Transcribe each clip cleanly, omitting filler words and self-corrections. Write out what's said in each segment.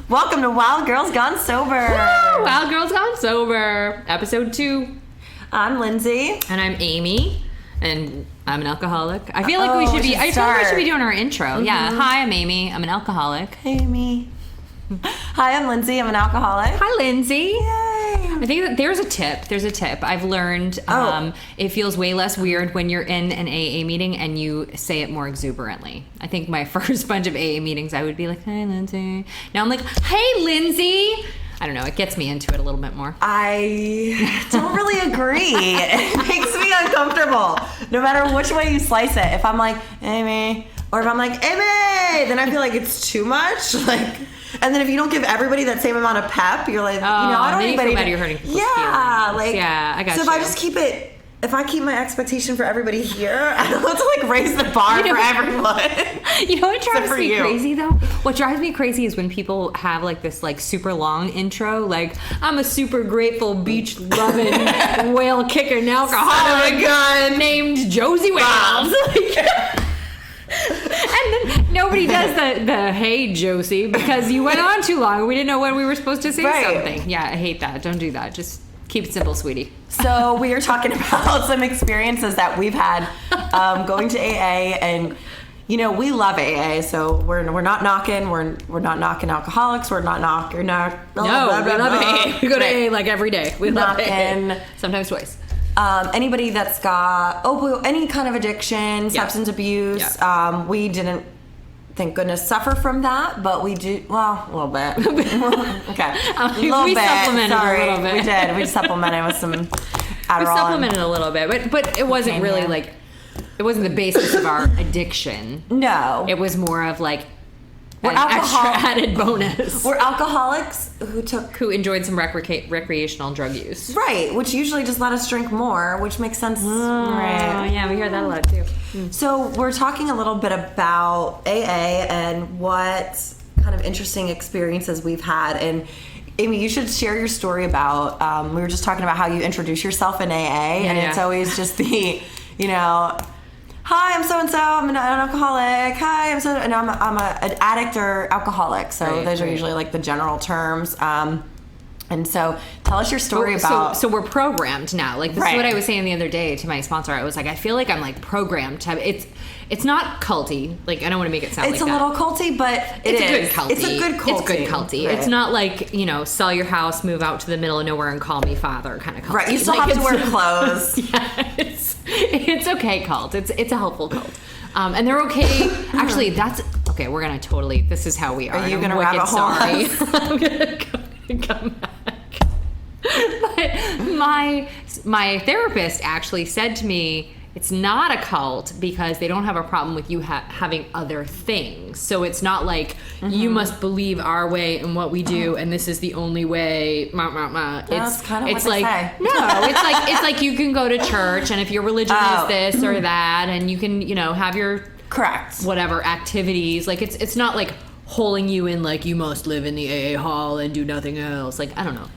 Welcome to Wild Girls Gone Sober. Woo! Wild Girls Gone Sober, episode 2. I'm Lindsay. And I'm Amy. And I'm an alcoholic. I feel like we should be doing our intro. Mm-hmm. Yeah. Hi, I'm Amy. I'm an alcoholic. Hey, Amy. Hi, I'm Lindsay. I'm an alcoholic. Hi, Lindsay. Yay. I think that there's a tip. I've learned it feels way less weird when you're in an AA meeting and you say it more exuberantly. I think my first bunch of AA meetings, I would be like, hi, Lindsay. Now I'm like, hey, Lindsay. I don't know. It gets me into it a little bit more. I don't really agree. It makes me uncomfortable. No matter which way you slice it. If I'm like, Amy, or if I'm like, Amy, then I feel like it's too much. And then if you don't give everybody that same amount of pep, you're like, I don't need anybody. You're hurting people's feelings. Yeah, I got you. So if I keep my expectation for everybody here, I don't have to raise the bar for everyone. You know what drives me crazy though? What drives me crazy is when people have this super long intro, like I'm a super grateful beach loving whale kicker and alcoholic named Josie Wales. And then nobody does the hey Josie because you went on too long. We didn't know when we were supposed to say something. Yeah, I hate that. Don't do that. Just keep it simple, sweetie. So we are talking about some experiences that we've had going to AA, and we love AA. So we're not knocking. We're not knocking alcoholics. We're not knocking. No, we love AA. We go to AA like every day. We love AA. Sometimes twice. Anybody that's got any kind of addiction, substance abuse, we didn't, thank goodness, suffer from that, but we do, a little bit. Okay. We supplemented a little bit. We did. We supplemented with some Adderall. We supplemented a little bit, but it wasn't really it wasn't the basis of our addiction. No. It was more of an extra added bonus. We're alcoholics who enjoyed some recreational drug use. Right, which usually just let us drink more, which makes sense. Right. Yeah, we hear that a lot too. So we're talking a little bit about AA and what kind of interesting experiences we've had. And Amy, you should share your story about, we were just talking about how you introduce yourself in AA, and it's always just the, hi, I'm so-and-so, I'm an alcoholic. Hi, I'm so, and I'm an addict or alcoholic. So those are usually the general terms. And so tell us your story about... So we're programmed now. This is what I was saying the other day to my sponsor. I was like, I feel like I'm programmed to... It's not culty. I don't want to make it sound it's a little culty, but it's a good culty. It's a good culty. It's good culty. Right. It's not sell your house, move out to the middle of nowhere and call me father kind of culty. Right, you still have to wear clothes. Yeah, it's okay cult. It's a helpful cult. And they're okay. Actually, that's... Okay, we're going to totally... This is how we are. Are you going to rabbit hole? Sorry. I'm going to come back. But my therapist actually said to me, it's not a cult because they don't have a problem with you having other things. So it's not you must believe our way and what we do, and this is the only way. That's kind of what they say. No, it's you can go to church, and if your religion is this or that, and you can have your whatever activities. It's not holding you in you must live in the AA hall and do nothing else. I don't know.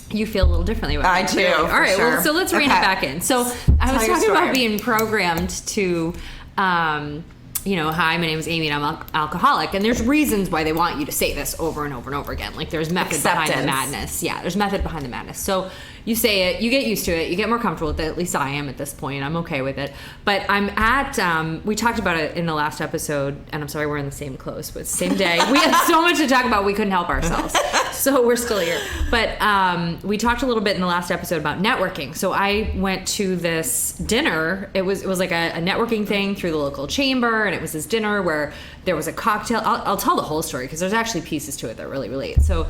You feel a little differently about it. I do. All right, sure. Well, so let's rein it back in. So I was talking about being programmed to, hi, my name is Amy and I'm alcoholic. And there's reasons why they want you to say this over and over and over again. There's method behind the madness. Yeah, there's method behind the madness. So you say it, you get used to it, you get more comfortable with it. At least I am at this point. I'm okay with it. But I'm at, we talked about it in the last episode, and I'm sorry we're in the same clothes, but same day. We had so much to talk about, we couldn't help ourselves. So we're still here. But we talked a little bit in the last episode about networking. So I went to this dinner. It was a networking thing through the local chamber, and it was this dinner where there was a cocktail. I'll tell the whole story because there's actually pieces to it that really relate. So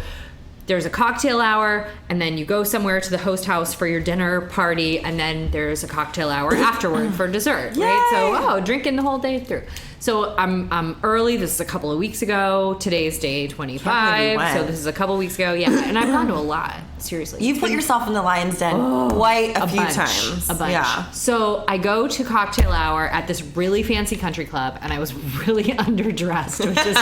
there's a cocktail hour, and then you go somewhere to the host house for your dinner party, and then there's a cocktail hour afterward for dessert, right? So, drinking the whole day through. So I'm early. This is a couple of weeks ago. Today's day 25. So this is a couple of weeks ago. Yeah, and I've gone to a lot. Seriously. You've put yourself in the lion's den quite a few times. A bunch. Yeah. So I go to cocktail hour at this really fancy country club, and I was really underdressed, which is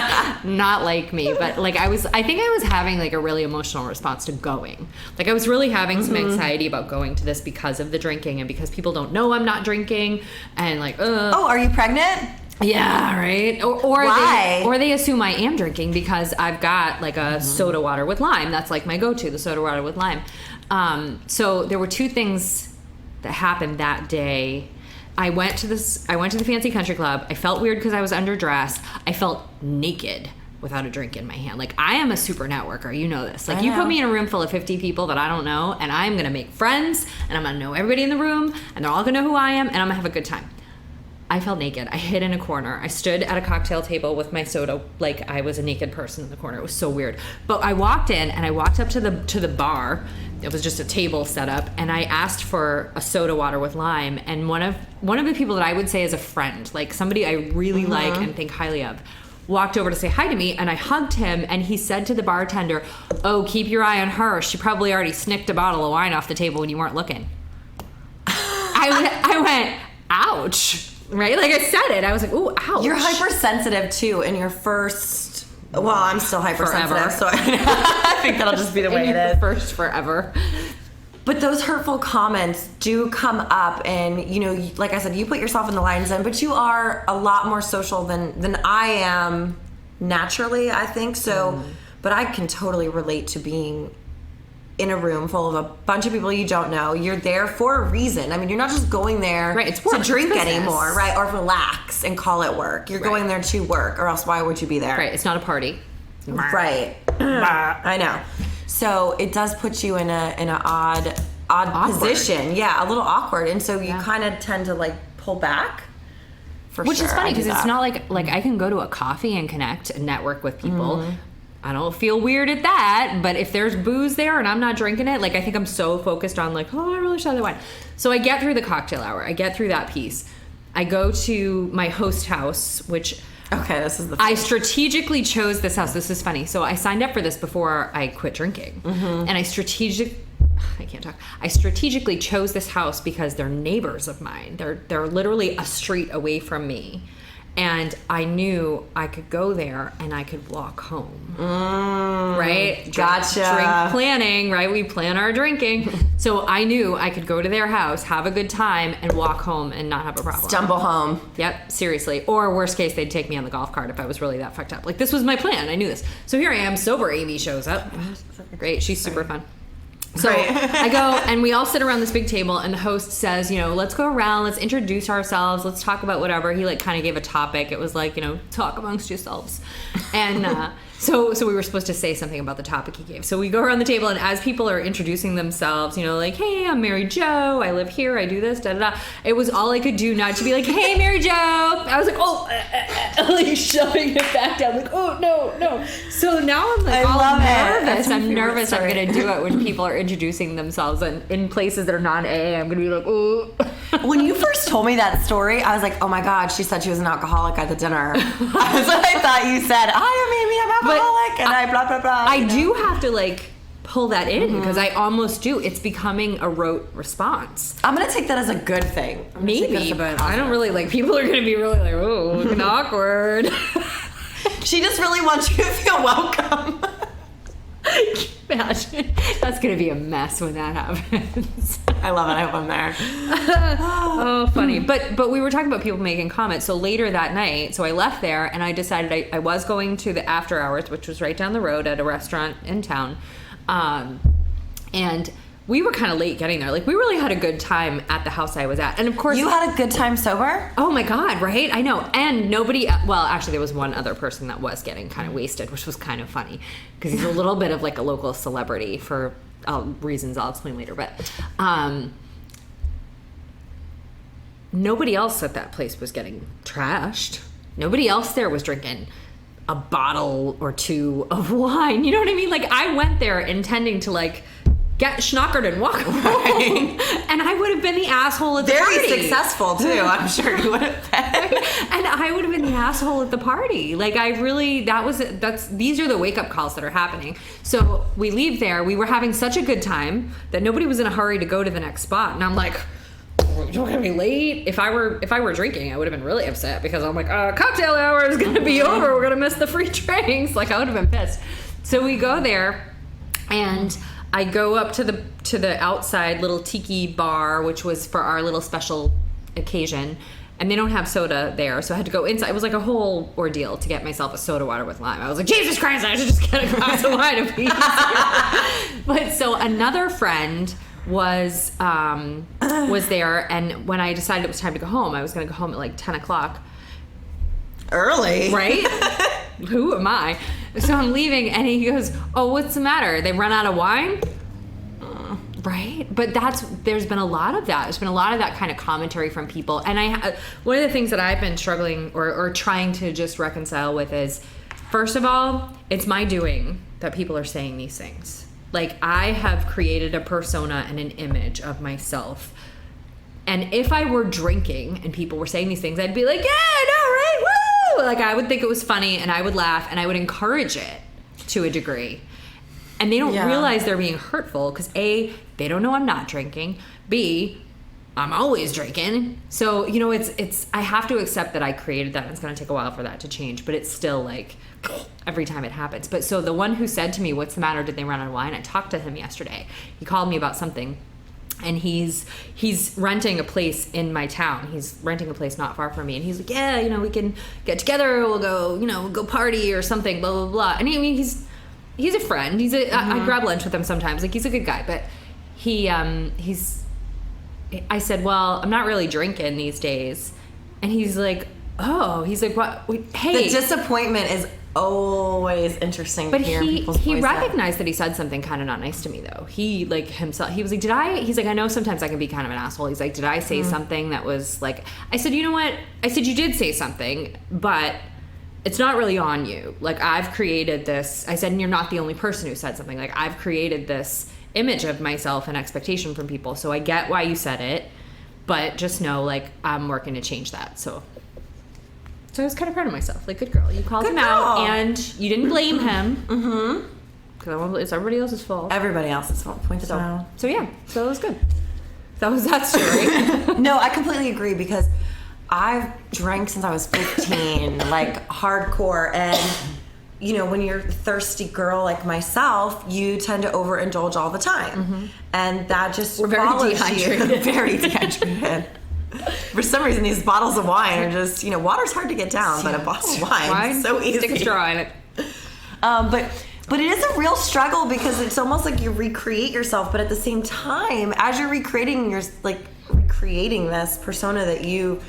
not like me. But I think I was having a really emotional response to going. I was really having some anxiety about going to this because of the drinking and because people don't know I'm not drinking. And oh, are you pregnant? Yeah, right. Or they assume I am drinking because I've got like a soda water with lime. That's like my go-to, the soda water with lime. So there were two things that happened that day. I went to the fancy country club. I felt weird because I was underdressed. I felt naked without a drink in my hand. Like, I am a super networker. You know this. Like, you put me in a room full of 50 people that I don't know, and I'm going to make friends, and I'm going to know everybody in the room, and they're all going to know who I am, and I'm going to have a good time. I felt naked. I hid in a corner. I stood at a cocktail table with my soda like I was a naked person in the corner. It was so weird. But I walked in, and I walked up to the bar. It was just a table set up, and I asked for a soda water with lime. And one of the people that I would say is a friend, like somebody I really like and think highly of, walked over to say hi to me, and I hugged him, and he said to the bartender, "Oh, keep your eye on her. She probably already snicked a bottle of wine off the table when you weren't looking." I went, ouch. Right? Like, I said it. I was like, ooh, ouch. You're hypersensitive, too, in your first... Well, I'm still hypersensitive, forever. so I think that'll just be the way it is. First forever. But those hurtful comments do come up, and, you know, like I said, you put yourself in the lion's den, but you are a lot more social than I am naturally, I think. So, but I can totally relate to being in a room full of a bunch of people you don't know. You're there for a reason. I mean, you're not just going there it's work, to drink it's anymore, right? Or relax and call it work. You're going there to work, or else why would you be there? Right. It's not a party. Right. I know. So it does put you in an odd position. Yeah, a little awkward. And so you kind of tend to like pull back. Which is funny because it's not like I can go to a coffee and connect and network with people. I don't feel weird at that, but if there's booze there and I'm not drinking it, like, I think I'm so focused on like, oh, I really should have the wine. So I get through the cocktail hour. I get through that piece. I go to my host house, which... Okay, this is the... I strategically chose this house. This is funny. So I signed up for this before I quit drinking. And I strategically chose this house because they're neighbors of mine. They're literally a street away from me. And I knew I could go there and I could walk home. Right? Gotcha. Drink planning, right? We plan our drinking. So I knew I could go to their house, have a good time, and walk home and not have a problem. Stumble home. Yep, seriously. Or worst case, they'd take me on the golf cart if I was really that fucked up. Like, this was my plan. I knew this. So here I am, sober Amy shows up. Great, she's super fun. So I go, and we all sit around this big table, and the host says, you know, let's go around, let's introduce ourselves, let's talk about whatever. He, like, kind of gave a topic. It was like, you know, talk amongst yourselves. And so we were supposed to say something about the topic he gave. So we go around the table, and as people are introducing themselves, you know, like, hey, I'm Mary Jo, I live here, I do this, da-da-da. It was all I could do not to be like, hey, Mary Jo. I was like, oh, like, shoving it back down, like, oh, no. So now I'm like, nervous. I'm nervous I'm going to do it when people are introducing themselves and in places that are non-AA. I'm going to be like, oh. When you first told me that story, I was like, oh my God, she said she was an alcoholic at the dinner. That's what I thought you said. Hi, I'm Amy, I'm alcoholic, and I blah, blah, blah. I do have to, like, pull that in because I almost do. It's becoming a rote response. I'm going to take that as a good thing. Maybe, but I don't really, like, people are going to be really like, oh, looking awkward. She just really wants you to feel welcome. Imagine. That's going to be a mess when that happens. I love it. I hope I'm there. Oh, funny. But we were talking about people making comments. So later that night, so I left there and I decided I was going to the after hours, which was right down the road at a restaurant in town. And we were kind of late getting there. Like, we really had a good time at the house I was at. And of course... You had a good time sober? Oh my God, right? I know. And nobody... Well, actually, there was one other person that was getting kind of wasted, which was kind of funny. Because he's a little bit of, like, a local celebrity for reasons I'll explain later. But nobody else at that place was getting trashed. Nobody else there was drinking a bottle or two of wine. You know what I mean? Like, I went there intending to, like... get schnockered and walk away. And I would have been the asshole at the party. Very successful, too. I'm sure you would have been. And I would have been the asshole at the party. Like, I really, these are the wake-up calls that are happening. So we leave there. We were having such a good time that nobody was in a hurry to go to the next spot. And I'm like, you're going to be late. If I were drinking, I would have been really upset because I'm like, cocktail hour is going to be over. We're going to miss the free drinks. Like, I would have been pissed. So we go there, and I go up to the outside little tiki bar, which was for our little special occasion, and they don't have soda there, so I had to go inside. It was like a whole ordeal to get myself a soda water with lime. I was like, Jesus Christ, I should just get a glass of wine and be easier. But so another friend was there, and when I decided it was time to go home, I was going to go home at like 10 o'clock. Early. Right? Who am I? So I'm leaving, and he goes, oh, what's the matter? They run out of wine? Right? But there's been a lot of that. There's been a lot of that kind of commentary from people. And one of the things that I've been struggling or trying to just reconcile with is, first of all, it's my doing that people are saying these things. Like, I have created a persona and an image of myself. And if I were drinking and people were saying these things, I'd be like, yeah, I know, right? Woo! Like, I would think it was funny, and I would laugh, and I would encourage it to a degree. And they don't realize they're being hurtful because A, they don't know I'm not drinking. B, I'm always drinking. So, you know, it's I have to accept that I created that, and it's going to take a while for that to change, but it's still like every time it happens. But so the one who said to me, what's the matter? Did they run out of wine? I talked to him yesterday. He called me about something, and he's renting a place in my town. He's renting a place not far from me, and he's like, yeah, you know, we can get together. We'll go, you know, go party or something, blah, blah, blah. And I mean, he's a friend. I grab lunch with him sometimes. Like, he's a good guy, but I said, well, I'm not really drinking these days. And he's like, oh, he's like, what? Hey. The disappointment is always interesting to hear people's voices. He recognized that he said something kind of not nice to me, though. He, like, himself, he was like, he's like, I know sometimes I can be kind of an asshole. He's like, did I say something that was like, I said, you know what? I said, you did say something, but it's not really on you. Like, I've created this. I said, and you're not the only person who said something. Like, I've created this image of myself and expectation from people. So I get why you said it, but just know, like, I'm working to change that. So I was kind of proud of myself. Like, good girl. You called him out, and you didn't blame him. Mm-hmm. Because it's everybody else's fault. Everybody else's fault. Pointed out. So yeah. So it was good. That was that story. No, I completely agree, because I've drank since I was 15, like hardcore, and you know, when you're a thirsty girl like myself, you tend to overindulge all the time, and that just we're very dehydrated. Very dehydrated. For some reason, these bottles of wine are just, you know, water's hard to get down, but a bottle of wine is so easy. Stick a straw in it. But it is a real struggle, because it's almost like you recreate yourself, but at the same time, as you're recreating this persona that you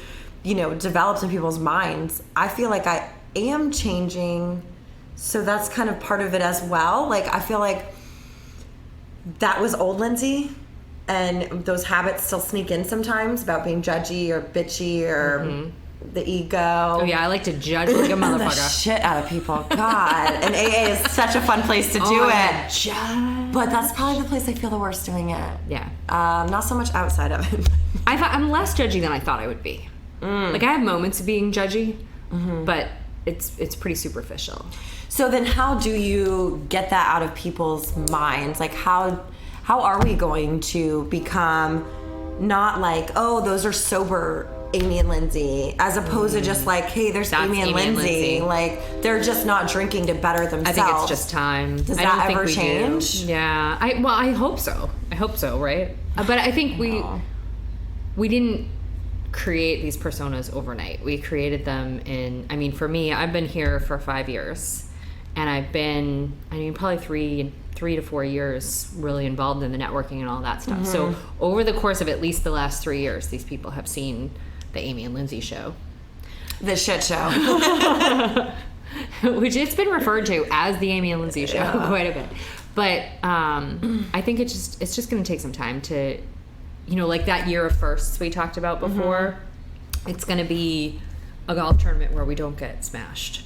know, develops in people's minds, I feel like I am changing. So that's kind of part of it as well. Like, I feel like that was old Lindsay, and those habits still sneak in sometimes about being judgy or bitchy or the ego. Oh yeah, I like to judge like a motherfucker. The shit out of people. God. And AA is such a fun place to do it. Judge. But that's probably the place I feel the worst doing it. Yeah. Not so much outside of it. I'm less judgy than I thought I would be. Like, I have moments of being judgy, but it's pretty superficial. So then how do you get that out of people's minds? Like, how are we going to become not like, oh, those are sober Amy and Lindsay, as opposed to just like, hey, there's Amy and Lindsay. Like, they're just not drinking to better themselves. I think it's just time. Does that ever change? Yeah. I hope so. Right? But I think we didn't create these personas overnight. We created them for me, I've been here for 5 years, and I've been, probably three to 4 years really involved in the networking and all that stuff. So over the course of at least the last 3 years, these people have seen the Amy and Lindsay show. The shit show. Which it's been referred to as the Amy and Lindsay show quite a bit. But I think it's just going to take some time to, you know, like that year of firsts we talked about before. It's going to be a golf tournament where we don't get smashed.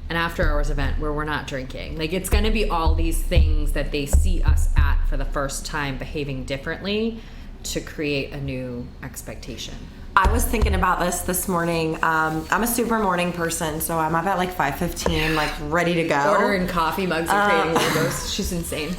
An after hours event where we're not drinking. Like, it's going to be all these things that they see us at for the first time behaving differently to create a new expectation. I was thinking about this morning. I'm a super morning person, so I'm up at like 5:15, like ready to go. Ordering coffee mugs and creating logos. She's insane.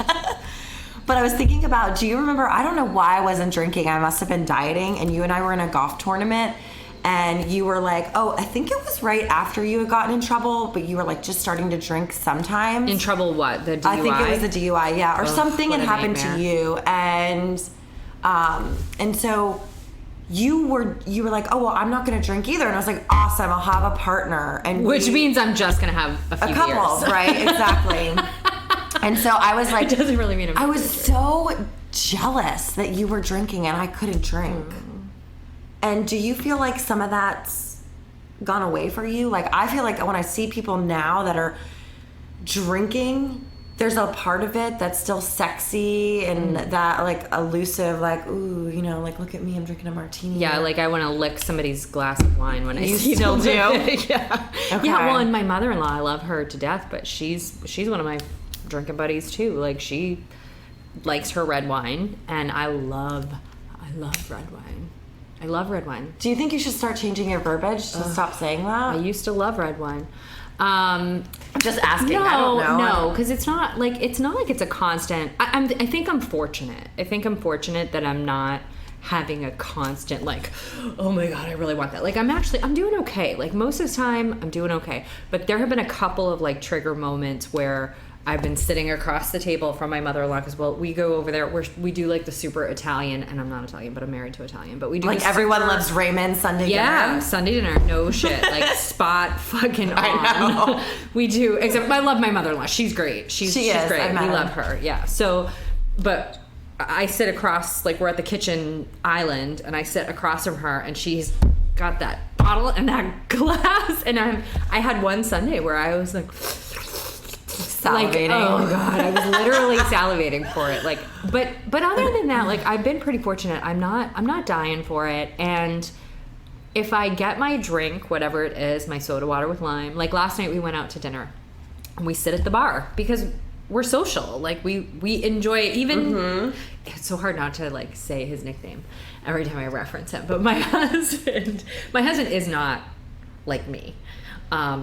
But I was thinking about, do you remember, I don't know why I wasn't drinking. I must have been dieting, and you and I were in a golf tournament, and you were like, oh, I think it was right after you had gotten in trouble, but you were like just starting to drink sometimes. In trouble what? The DUI? I think it was the DUI, yeah. Or something had happened to you. And so you were like, oh, well, I'm not going to drink either. And I was like, awesome, I'll have a partner. And which means I'm just going to have a few couple, beers. Right? Exactly. And so I was like, it doesn't really mean I was so jealous that you were drinking and I couldn't drink. And do you feel like some of that's gone away for you? Like, I feel like when I see people now that are drinking, there's a part of it that's still sexy and that like elusive, like, ooh, you know, like, look at me, I'm drinking a martini. Yeah, like I want to lick somebody's glass of wine when I You see still them. do? Yeah. Okay. Yeah, well, and my mother-in-law, I love her to death, but she's one of my drinking buddies too. Like, she likes her red wine, and I love red wine. I love red wine. Do you think you should start changing your verbiage to stop saying that? I used to love red wine. Just asking. I don't know. No, because it's not like it's a constant. I think I'm fortunate. I think I'm fortunate that I'm not having a constant like, oh my god, I really want that. Like, I'm doing okay. Like, most of the time, I'm doing okay. But there have been a couple of like trigger moments where I've been sitting across the table from my mother-in-law because, well, we go over there. We do like the super Italian, and I'm not Italian, but I'm married to Italian. But we do like everyone loves ramen Sunday dinner. Yeah, Sunday dinner, no shit, like spot fucking on. I know. We do. Except I love my mother-in-law. She's great. She's is. great. I met We her. love her. Yeah. So, but I sit across, like, we're at the kitchen island, and I sit across from her, and she's got that bottle and that glass, and I had one Sunday where I was like. Salivating. Like, oh god, I was literally salivating for it. Like, but other than that, like, I've been pretty fortunate. I'm not dying for it. And if I get my drink, whatever it is, my soda water with lime. Like, last night we went out to dinner and we sit at the bar because we're social. Like, we enjoy it. Even it's so hard not to like say his nickname every time I reference him. But my husband is not like me.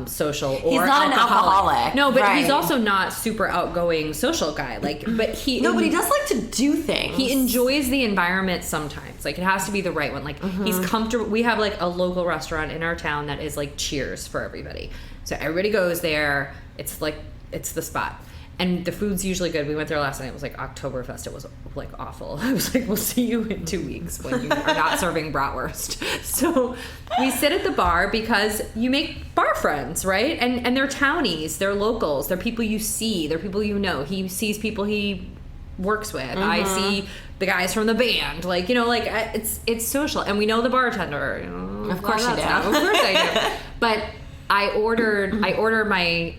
Social or he's not an alcoholic. No, but right. he's also not super outgoing social guy. Like, but he but he does like to do things. He enjoys the environment sometimes. Like, it has to be the right one. Like, he's comfortable. We have like a local restaurant in our town that is like Cheers for everybody. So everybody goes there. It's like, it's the spot. And the food's usually good. We went there last night. It was like Oktoberfest. It was like awful. I was like, we'll see you in 2 weeks when you are not serving bratwurst. So we sit at the bar because you make bar friends, right? And they're townies. They're locals. They're people you see. They're people you know. He sees people he works with. I see the guys from the band. Like, you know, like, it's social. And we know the bartender. You know, of course you do. Of course I do. But I ordered my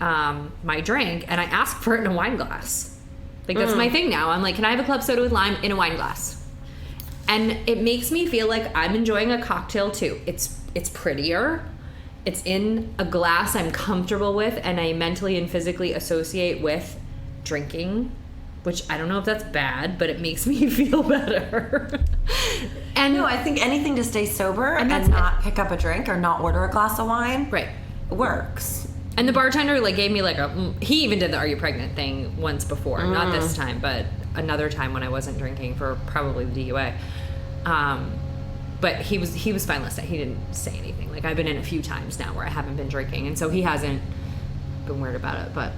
my drink, and I asked for it in a wine glass. Like, that's my thing now. I'm like, can I have a club soda with lime in a wine glass? And it makes me feel like I'm enjoying a cocktail too. It's prettier. It's in a glass I'm comfortable with, and I mentally and physically associate with drinking, which I don't know if that's bad, but it makes me feel better. And no, I think anything to stay sober and that's not pick up a drink or not order a glass of wine, right, works. And the bartender like gave me like he even did the "Are you pregnant?" thing once before, not this time, but another time when I wasn't drinking for probably the DUA. But he was fine last night. He didn't say anything. Like, I've been in a few times now where I haven't been drinking, and so he hasn't been weird about it. But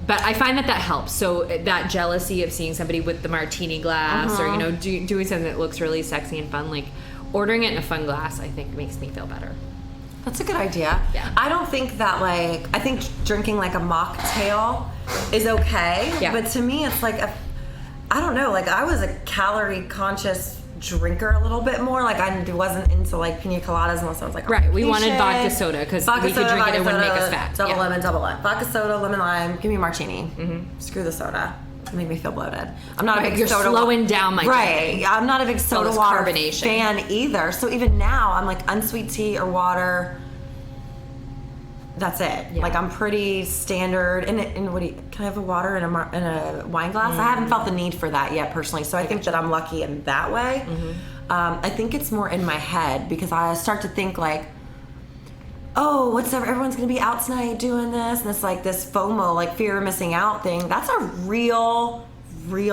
I find that helps. So that jealousy of seeing somebody with the martini glass or, you know, doing something that looks really sexy and fun, like ordering it in a fun glass, I think makes me feel better. That's a good idea. Yeah. I don't think that, like, I think drinking like a mocktail is okay. Yeah. But to me, it's like I don't know, like, I was a calorie conscious drinker a little bit more. Like, I wasn't into like pina coladas unless I was like, right, we wanted vodka soda because we could drink it and it wouldn't make us fat. Double lemon, double lime. Vodka soda, lemon lime. Give me a martini. Screw the soda. It made me feel bloated. I'm not a big You're soda slowing down my right. I'm not a big soda this water carbonation fan either. So even now, I'm like unsweet tea or water. That's it. Yeah. Like, I'm pretty standard. And what do you? Can I have a water in a wine glass? I haven't felt the need for that yet personally. So I think that I'm lucky in that way. I think it's more in my head because I start to think like, oh, everyone's gonna be out tonight doing this, and it's like this FOMO, like fear of missing out thing. That's a real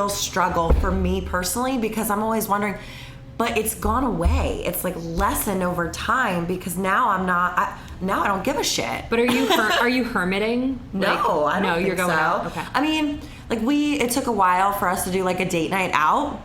struggle for me personally because I'm always wondering, but it's gone away. It's like lessened over time because now I don't give a shit. But are you hermiting? No, I don't think you're going so. out. Okay. I mean, like it took a while for us to do like a date night out.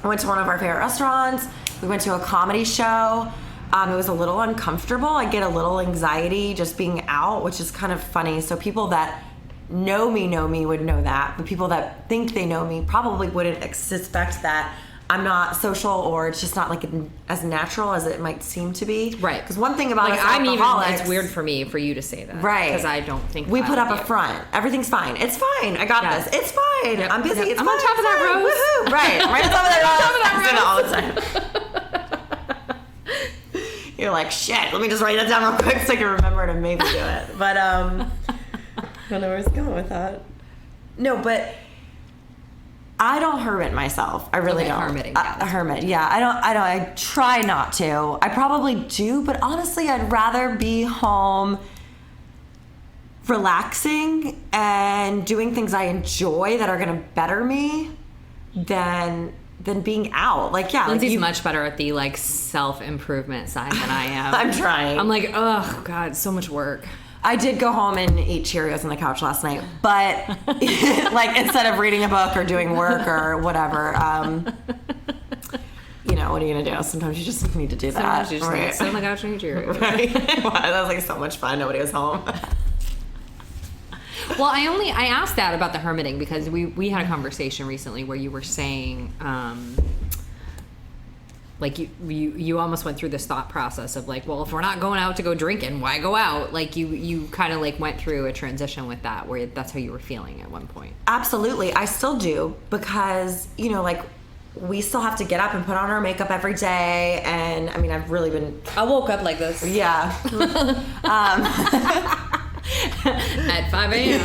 I went to one of our favorite restaurants We went to a comedy show. It was a little uncomfortable. I get a little anxiety just being out, which is kind of funny. So people that know me would know that. But people that think they know me probably wouldn't suspect that I'm not social, or it's just not like as natural as it might seem to be. Right. Because one thing about like, us I'm alcoholics, even, it's weird for me for you to say that. Right. Because I don't think we put up of a you. front. Everything's fine. It's fine. I got this. It's fine. Yep. I'm busy. Yep. It's I'm fine. on top of that It's rose. fine. Woohoo. Right on top of that rose. I do that all the time. You're like, shit, let me just write that down real quick so I can remember to maybe do it. But I don't know where I was going with that. No, but I don't hermit myself. I really don't. Hermiting. A hermit, yeah. I try not to. I probably do, but honestly, I'd rather be home relaxing and doing things I enjoy that are going to better me than being out. Like, yeah. Lindsay's like much better at the like self-improvement side than I am. I'm trying. I'm like, oh God, so much work. I did go home and eat Cheerios on the couch last night, but like instead of reading a book or doing work or whatever, you know, what are you gonna do? Sometimes you just need to do that. Sometimes you just right? need to sit on the couch and eat Cheerios. Right? Wow, that was like so much fun. Nobody was home. Well, I asked that about the hermiting because we had a conversation recently where you were saying, like you almost went through this thought process of like, well, if we're not going out to go drinking, why go out? Like you kind of like went through a transition with that where that's how you were feeling at one point. Absolutely. I still do because, you know, like we still have to get up and put on our makeup every day. And I mean, I've really been... I woke up like this. Yeah. At 5 a.m.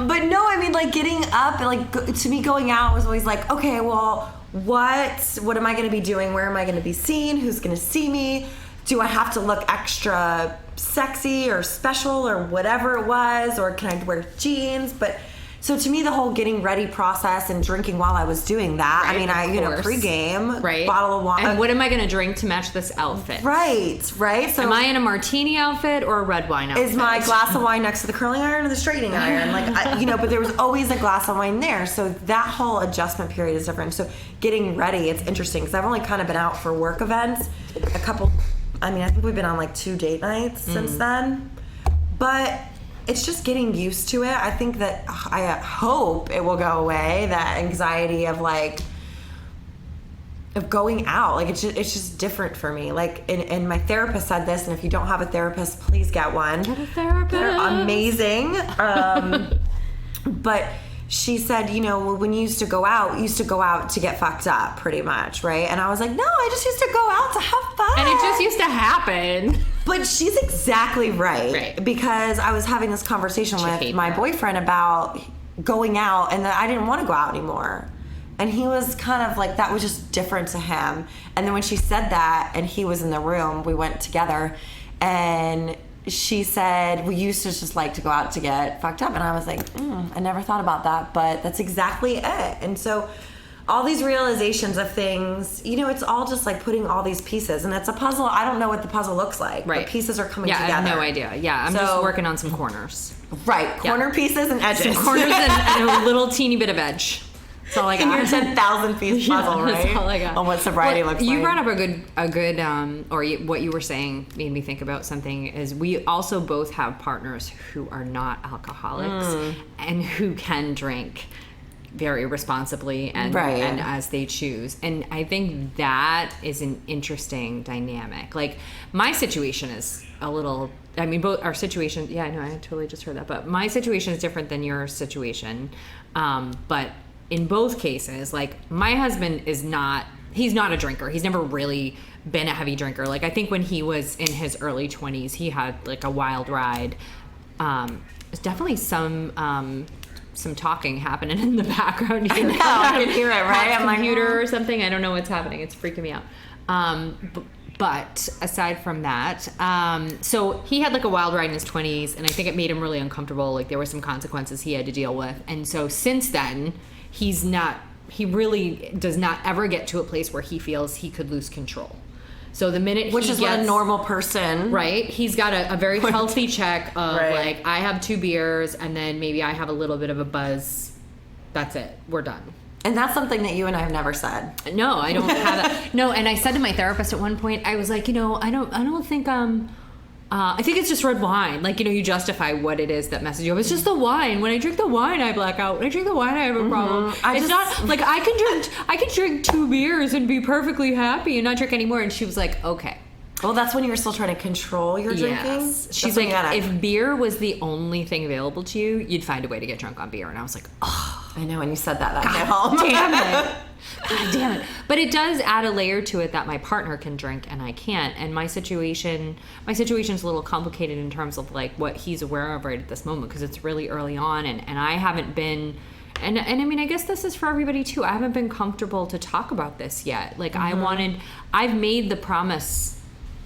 But no, I mean, like getting up, like to me, going out was always like, okay, well, what am I going to be doing? Where am I going to be seen? Who's going to see me? Do I have to look extra sexy or special or whatever it was? Or can I wear jeans? But so to me, the whole getting ready process and drinking while I was doing that, Right, I mean, pregame, right? Bottle of wine. And what am I going to drink to match this outfit? Right. So am I in a martini outfit or a red wine outfit? Is my glass of wine next to the curling iron or the straightening iron? Like, but there was always a glass of wine there. So that whole adjustment period is different. So getting ready, it's interesting because I've only kind of been out for work events. I think we've been on like 2 date nights since then. But it's just getting used to it. I think that I hope it will go away, that anxiety of like, of going out. Like it's just different for me. Like, and my therapist said this, and if you don't have a therapist, please get one. Get a therapist. They're amazing. But she said, when you used to go out to get fucked up pretty much, right? And I was like, no, I just used to go out to have fun. And it just used to happen. But she's exactly right. Because I was having this conversation with my boyfriend about going out, and that I didn't want to go out anymore. And he was kind of like, that was just different to him. And then when she said that, and he was in the room, we went together, and she said, we used to just like to go out to get fucked up. And I was like, I never thought about that, but that's exactly it. And so all these realizations of things, it's all just like putting all these pieces, and it's a puzzle. I don't know what the puzzle looks like. Right. But pieces are coming together. Yeah, I have no idea. Yeah, I'm just working on some corners. Right. Corner pieces and edges. Some corners and a little teeny bit of edge. That's all I got. In your 10,000 piece puzzle, right? That's all I got. On what sobriety looks like. You brought up a good, what you were saying made me think about something. Is we also both have partners who are not alcoholics and who can drink very responsibly and as they choose. And I think that is an interesting dynamic. Like my situation is a little. I mean, both our situation. Yeah, I know. I totally just heard that. But my situation is different than your situation. But in both cases, like my husband he's not a drinker. He's never really been a heavy drinker. Like I think when he was in his early 20s, he had like a wild ride. There's definitely some talking happening in the background here. I know, I can hear it, right? I'm computer or something. I don't know what's happening. It's freaking me out. But aside from that, so he had like a wild ride in his 20s, and I think it made him really uncomfortable. Like there were some consequences he had to deal with. And so since then, he really does not ever get to a place where he feels he could lose control. So the minute Which is what a normal person... Right. He's got a very healthy check of like, I have 2 beers and then maybe I have a little bit of a buzz. That's it. We're done. And that's something that you and I have never said. No, I don't have that. No, and I said to my therapist at one point, I was like, I don't think I think it's just red wine. Like, you justify what it is that messes you up. It's just the wine. When I drink the wine, I black out. When I drink the wine, I have a problem. It's not like I can drink 2 beers and be perfectly happy and not drink anymore. And she was like, okay. Well, that's when you were still trying to control your drinking. Yes. She's like, if beer was the only thing available to you, you'd find a way to get drunk on beer. And I was like, oh. I know, when you said that at home. Damn it. God damn it. But it does add a layer to it that my partner can drink and I can't. And my situation's a little complicated in terms of like what he's aware of right at this moment, because it's really early on and I haven't been, and I mean, I guess this is for everybody too. I haven't been comfortable to talk about this yet. Like I've made the promise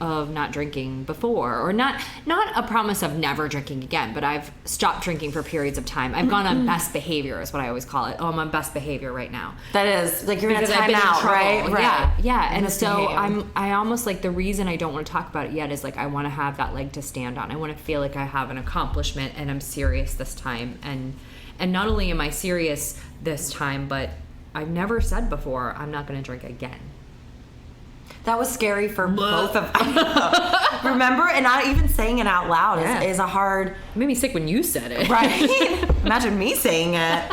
of not drinking before, or not a promise of never drinking again, but I've stopped drinking for periods of time. I've gone on best behavior is what I always call it. Oh, I'm on best behavior right now. That is like you're in a timeout, right? Yeah. And so I almost like, the reason I don't want to talk about it yet is like I want to have that leg to stand on. I want to feel like I have an accomplishment and I'm serious this time. And not only am I serious this time, but I've never said before I'm not going to drink again. That was scary for both of us. Remember? And not even saying it out loud is a hard... It made me sick when you said it. Right? Imagine me saying it.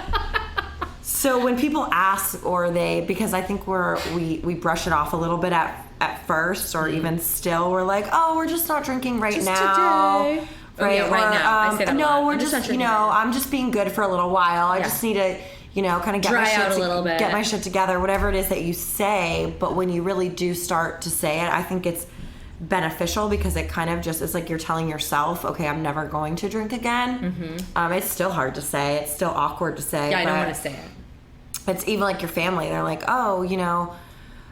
So when people ask, or because I think we brush it off a little bit at first, or even still, we're like, oh, we're just not drinking right now. Today. Right? Oh, yeah, right now. I say that a lot. We're just I'm just being good for a little while. I just need to... kind of get my shit together, whatever it is that you say. But when you really do start to say it, I think it's beneficial, because it kind of just is like you're telling yourself, okay, I'm never going to drink again. It's still hard to say. It's still awkward to say. Yeah, I don't want to say it. It's even like your family. They're like, oh,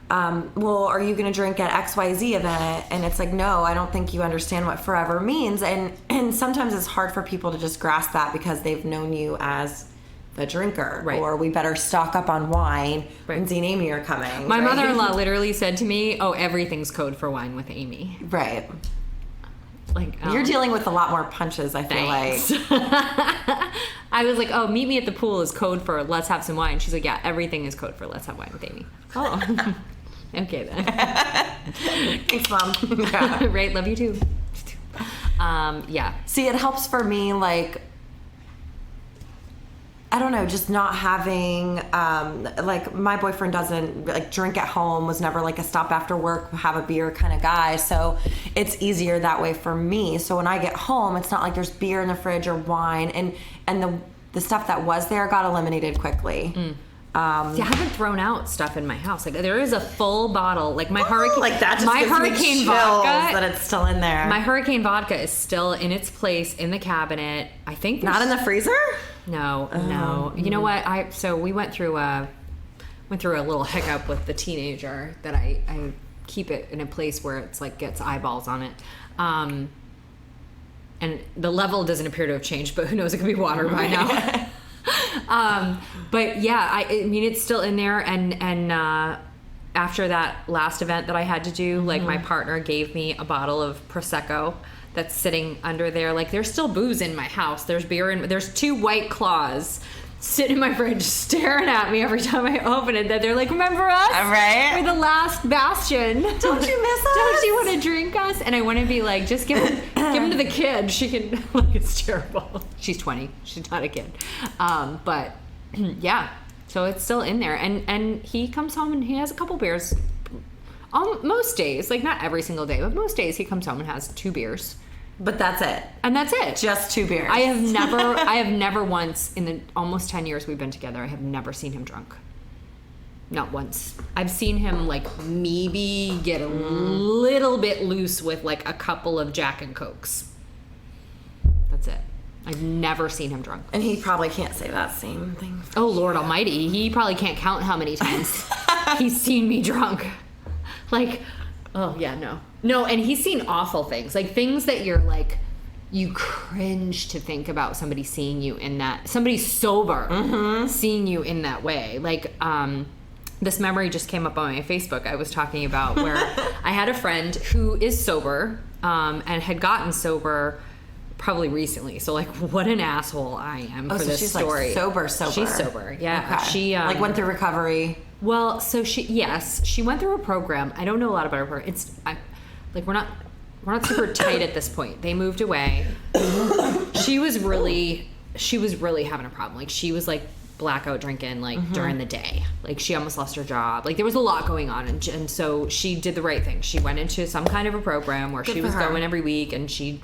well, are you going to drink at XYZ event? And it's like, no, I don't think you understand what forever means. And sometimes it's hard for people to just grasp that, because they've known you as the drinker, or we better stock up on wine. Lindsey and Amy are coming. My mother-in-law literally said to me, oh, everything's code for wine with Amy. Right. Like, you're dealing with a lot more punches, I feel like. I was like, oh, meet me at the pool is code for let's have some wine. She's like, yeah, everything is code for let's have wine with Amy. Oh. Okay then. Thanks, Mom. Yeah. Right, love you too. Yeah. See, it helps for me, like, I don't know, just not having, like, my boyfriend doesn't, like, drink at home, was never, like, a stop after work, have a beer kind of guy, so it's easier that way for me. So when I get home, it's not like there's beer in the fridge or wine, and the stuff that was there got eliminated quickly. See, I haven't thrown out stuff in my house. Like, there is a full bottle, like my hurricane, like that just my gives me hurricane chills vodka, that it's still in there. My hurricane vodka is still in its place in the cabinet. I think not in the freezer. No. You know what? So we went through a little hiccup with the teenager that I keep it in a place where it's like gets eyeballs on it. And the level doesn't appear to have changed, but who knows? It could be water by now. But yeah, I mean, it's still in there. And after that last event that I had to do, like my partner gave me a bottle of Prosecco that's sitting under there. Like, there's still booze in my house. There's beer in, there's 2 White Claws sitting in my fridge staring at me every time I open it, that they're like, remember us? Right. We're the last bastion. Don't you miss us? Don't you want to drink us? And I want to be like, just give them to the kid. She can, like, it's terrible. She's 20. She's not a kid. But yeah, so it's still in there. And he comes home and he has a couple beers. Most days, like not every single day, but most days he comes home and has 2 beers. But that's it. And that's it. Just 2 beers. I have never once in the almost 10 years we've been together, I have never seen him drunk. Not once. I've seen him like maybe get a little bit loose with like a couple of Jack and Cokes. That's it. I've never seen him drunk. And he probably can't say that same thing. Oh, Lord Almighty. He probably can't count how many times he's seen me drunk. Like, oh, yeah, no. No, and he's seen awful things. Like, things that you're like, you cringe to think about somebody seeing you in that. Somebody sober seeing you in that way. Like, this memory just came up on my Facebook I was talking about, where I had a friend who is sober and had gotten sober probably recently. So like, what an asshole I am for this she's story. Like sober. She's sober. Yeah. Okay. She like went through recovery. Well, so she went through a program. I don't know a lot about her program. We're not super tight at this point. They moved away. She was really having a problem. Like, she was like blackout drinking like during the day. Like, she almost lost her job. Like, there was a lot going on, and so she did the right thing. She went into some kind of a program where she was going every week, and she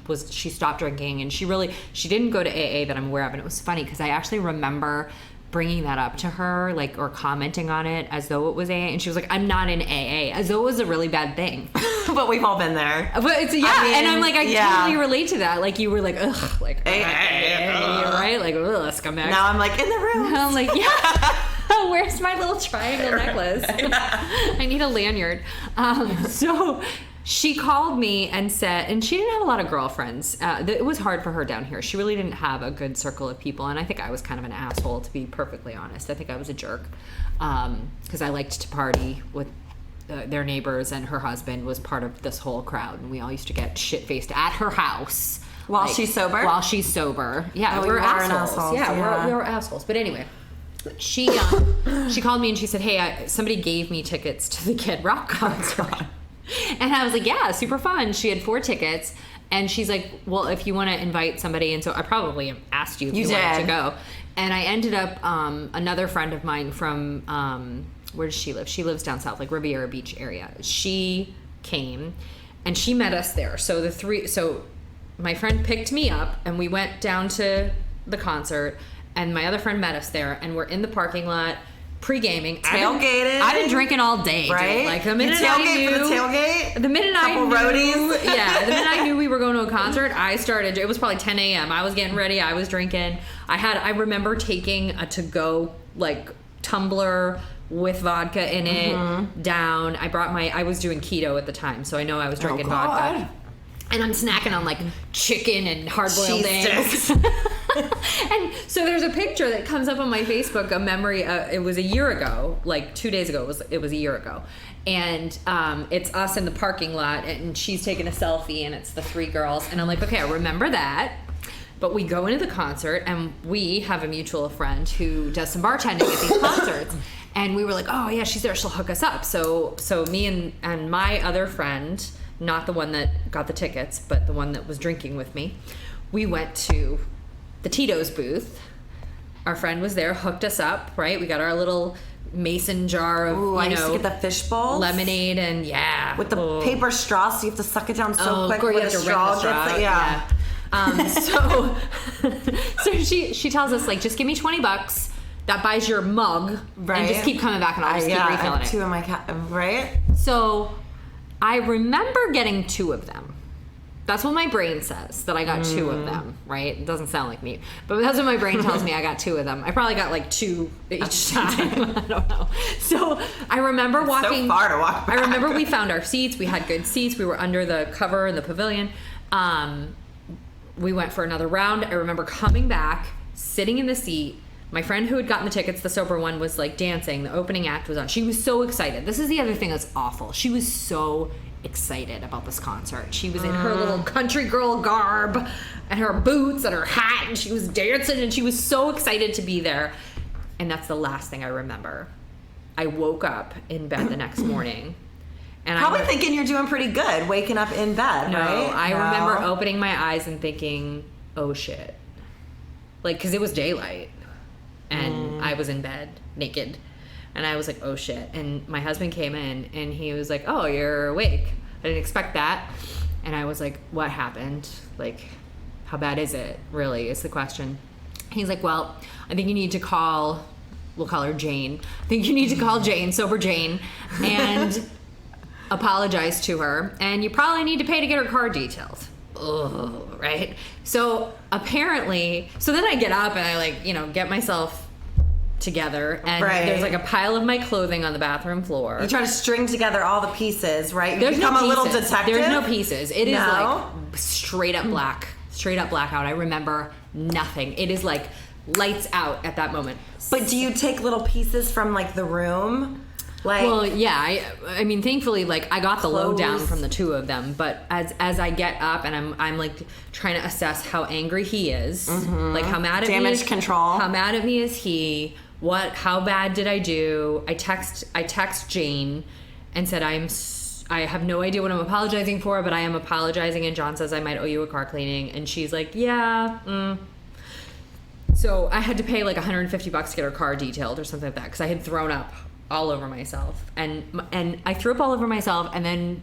stopped drinking, and she didn't go to AA that I'm aware of. And it was funny because I actually remember bringing that up to her, like, or commenting on it as though it was AA, and she was like, I'm not in AA, as though it was a really bad thing. But we've all been there. But it's, and I'm like, I totally relate to that. Like, you were like, ugh, like, AA, right? Like, ugh, scumbag. Now I'm like, in the room. I'm like, yeah. Where's my little triangle necklace? I need a lanyard. So she called me and said, and she didn't have a lot of girlfriends. It was hard for her down here. She really didn't have a good circle of people, and I think I was kind of an asshole, to be perfectly honest. I think I was a jerk because I liked to party with their neighbors, and her husband was part of this whole crowd, and we all used to get shit-faced at her house. While she's sober? While she's sober. Yeah, we we're were assholes. Yeah, we were assholes. But anyway, she called me and she said, hey, somebody gave me tickets to the Kid Rock concert. And I was like, yeah, super fun. She had 4 tickets. And she's like, well, if you want to invite somebody. And so I probably asked you if you wanted to go. And I ended up, another friend of mine from, where does she live? She lives down south, like Riviera Beach area. She came and she met us there. So my friend picked me up and we went down to the concert, and my other friend met us there, and we're in the parking lot pre-gaming. Tailgated. I've been drinking all day, right? Dude. Like, the minute you tailgate for the tailgate? The minute Couple roadies. Yeah, the minute I knew we were going to a concert, I started. It was probably 10 a.m. I was getting ready. I was drinking. I remember taking a to-go, like, tumbler with vodka in it down. I was doing keto at the time, so I know I was drinking vodka. And I'm snacking on, like, chicken and hard-boiled eggs. And so there's a picture that comes up on my Facebook, a memory. It was a year ago, like 2 days ago. It was a year ago. And it's us in the parking lot, and she's taking a selfie, and it's the 3 girls. And I'm like, okay, I remember that. But we go into the concert, and we have a mutual friend who does some bartending at these concerts. And we were like, oh, yeah, she's there. She'll hook us up. So me and my other friend, not the one that got the tickets, but the one that was drinking with me, we went to the Tito's booth. Our friend was there, hooked us up, right? We got our little mason jar of, I used to get the fish bowls. Lemonade, and with the paper straw, so you have to suck it down so quick. You have to straw gets it. Yeah. So she tells us, like, just give me $20. That buys your mug, right? And just keep coming back, and I'll just keep refilling I have it. 2 in my right? So I remember getting 2 of them. That's what my brain says, that I got 2 of them, right? It doesn't sound like me. But that's what my brain tells me. I got 2 of them. I probably got like 2 each time. I don't know. So I remember walking. So far to walk back. I remember we found our seats. We had good seats. We were under the cover in the pavilion. We went for another round. I remember coming back, sitting in the seat. My friend who had gotten the tickets, the sober one, was like dancing. The opening act was on. She was so excited. This is the other thing that's awful. She was so excited about this concert. She was in her little country girl garb and her boots and her hat, and she was dancing, and she was so excited to be there. And that's the last thing I remember. I woke up in bed the next morning. And probably thinking you're doing pretty good, waking up in bed, right? I remember opening my eyes and thinking, oh shit. Like, because it was daylight. And I was in bed, naked. And I was like, oh shit. And my husband came in, and he was like, oh, you're awake. I didn't expect that. And I was like, what happened? Like, how bad is it, really, is the question. He's like, well, I think you need to call, we'll call her Jane. I think you need to call Jane, sober Jane, and apologize to her. And you probably need to pay to get her car detailed. Oh, right? So apparently, so then I get up and I, like, you know, get myself together, and there's like a pile of my clothing on the bathroom floor. You try to string together all the pieces, right? There's become no a little pieces. detective. There's no pieces. It is like straight up blackout. I remember nothing. It is like lights out at that moment. But do you take little pieces from like the room? Like, well, yeah, I mean, thankfully, like, I got the lowdown clothes. from the two of them, but as I get up and I'm like trying to assess how angry he is, like how mad at me Damage control. How mad at me is he? How bad did I do? I text Jane and said I have no idea what I'm apologizing for, but I am apologizing, and John says I might owe you a car cleaning, and she's like, yeah. So I had to pay like $150 to get her car detailed or something like that, because I had thrown up all over myself, and I threw up all over myself, and then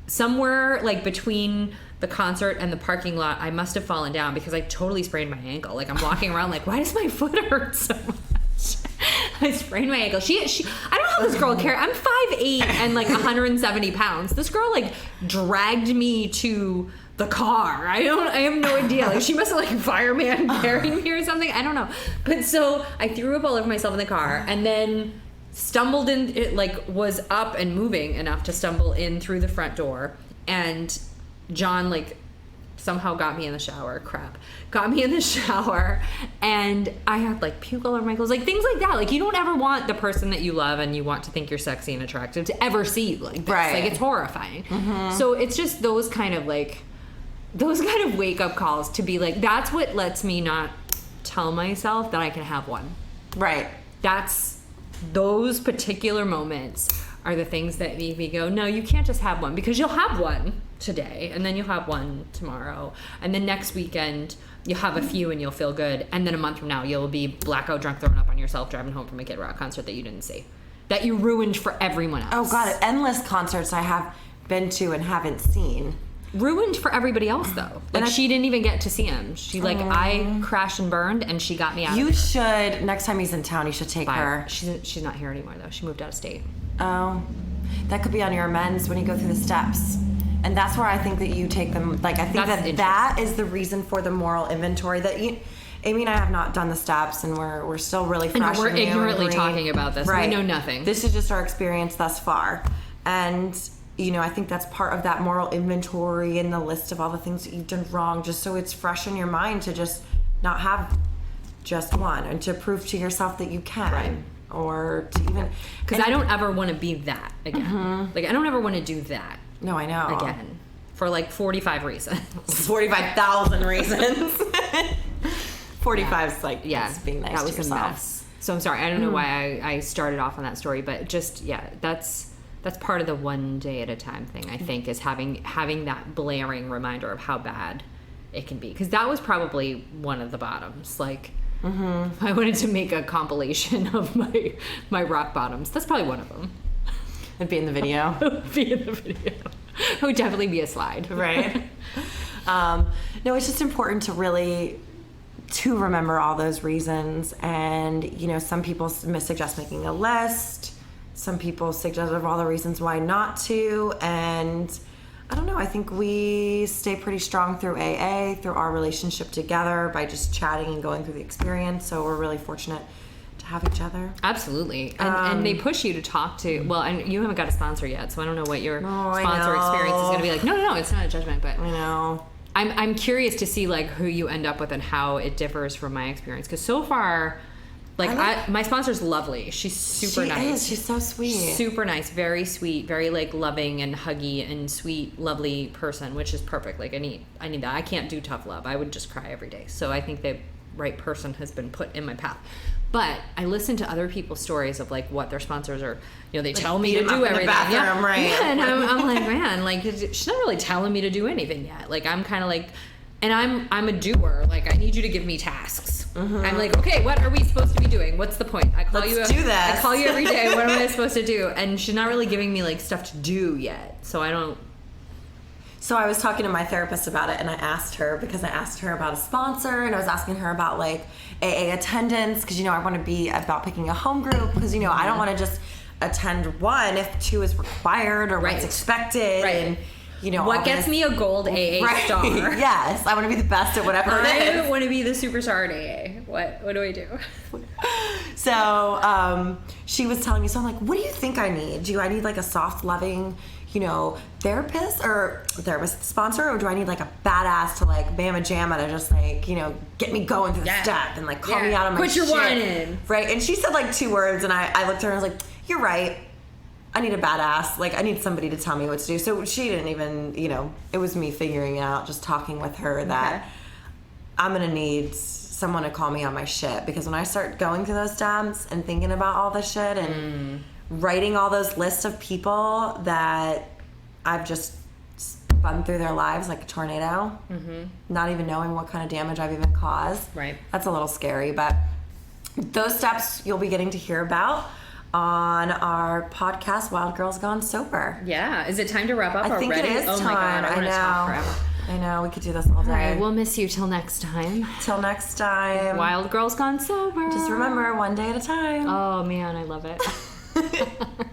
somewhere like between the concert and the parking lot, I must have fallen down because I totally sprained my ankle. Like, I'm walking around like, why does my foot hurt so much? I sprained my ankle. She I don't know how this girl carried. I'm 5'8" and like 170 pounds. This girl like dragged me to the car. I have no idea. Like, she must have like fireman carried me or something. I don't know. But so I threw up all over myself in the car, and then stumbled in. It like was up and moving enough to stumble in through the front door, and John like somehow got me in the shower. Got me in the shower, and I had like puke all over my clothes, like things like that. Like, you don't ever want the person that you love and you want to think you're sexy and attractive to ever see you like this. Right. Like, it's horrifying. So it's just those kind of wake up calls to be like, that's what lets me not tell myself that I can have one. Right. That's those particular moments are the things that make me go, no, you can't just have one, because you'll have one today, and then you'll have one tomorrow, and then next weekend you'll have a few and you'll feel good, and then a month from now you'll be blackout drunk, throwing up on yourself driving home from a Kid Rock concert that you didn't see, that you ruined for everyone else. Oh God, endless concerts I have been to and haven't seen. Ruined for everybody else though. Like, she didn't even get to see him. She like, I crashed and burned, and she got me out. You should, next time he's in town, you should take her. She's not here anymore though. She moved out of state. Oh, that could be on your amends when you go through the steps. And that's where I think that you take them. Like, I think that is the reason for the moral inventory that you, Amy and I have not done the steps, and we're still really fresh. And we're ignorantly talking about this. Right. We know nothing. This is just our experience thus far. And, you know, I think that's part of that moral inventory and the list of all the things that you've done wrong, just so it's fresh in your mind to just not have just one, and to prove to yourself that you can. Right. Or to even... Because I don't ever want to be that again. Like, I don't ever want to do that. No, I know. Again. For like 45 reasons. 45,000 reasons. 45 is like, yeah, being nice that was to yourself. A mess. So I'm sorry. I don't know why I started off on that story, but just, yeah, that's part of the one day at a time thing, I think, is having that blaring reminder of how bad it can be. Because that was probably one of the bottoms. Like, I wanted to make a compilation of my rock bottoms. That's probably one of them. It'd be in the video. It would be in the video. It would definitely be a slide. Right. No, it's just important to really to remember all those reasons. And, you know, some people suggest making a list. Some people suggest of all the reasons why not to. And I don't know, I think we stay pretty strong through AA, through our relationship together, by just chatting and going through the experience. So we're really fortunate to have each other. Absolutely. And they push you to talk to, well, and you haven't got a sponsor yet, so I don't know what your sponsor experience is going to be like. No, it's not a judgment, but I know. I'm curious to see like who you end up with and how it differs from my experience. Because so far, like, my sponsor's lovely. She's super nice. She's so sweet. Super nice, very sweet, very like loving and huggy and sweet, lovely person, which is perfect. Like, I need that. I can't do tough love. I would just cry every day. So I think the right person has been put in my path. But I listen to other people's stories of like what their sponsors are. You know, they tell me to do everything. Bathroom, right? Yeah, and I'm like, man, like, she's not really telling me to do anything yet. Like, I'm kind of like. And I'm a doer. Like, I need you to give me tasks. I'm like, okay, what are we supposed to be doing? What's the point? Let's do this. I call you every day. What am I supposed to do? And she's not really giving me like stuff to do yet. So I don't. So I was talking to my therapist about it, and I asked her about a sponsor, and I was asking her about like AA attendance, because, you know, I want to be about picking a home group, because, you know, I don't want to just attend one if two is required or what's expected. Right. And, you know, what gets me a gold AA star? Yes, I want to be the best at whatever it is. I want to be the superstar at AA. What do I do? So she was telling me, so I'm like, what do you think I need? Do I need like a soft, loving, you know, therapist sponsor, or do I need like a badass to like bama jamma to just like, you know, get me going through the step and like call me out on my shit. Put your wine in. Right. And she said like 2 words, and I looked at her and I was like, you're right. I need a badass. Like, I need somebody to tell me what to do. So she didn't even, it was me figuring it out, just talking with her that I'm going to need someone to call me on my shit. Because when I start going through those steps and thinking about all this shit and writing all those lists of people that I've just spun through their lives like a tornado, not even knowing what kind of damage I've even caused. Right. That's a little scary, but those steps you'll be getting to hear about on our podcast, Wild Girls Gone Sober. Yeah. Is it time to wrap up already? I think it is oh time. my God, I want to talk forever. I know, we could do this all day. All right, we'll miss you till next time. Till next time. Wild Girls Gone Sober. Just remember, one day at a time. Oh, man, I love it.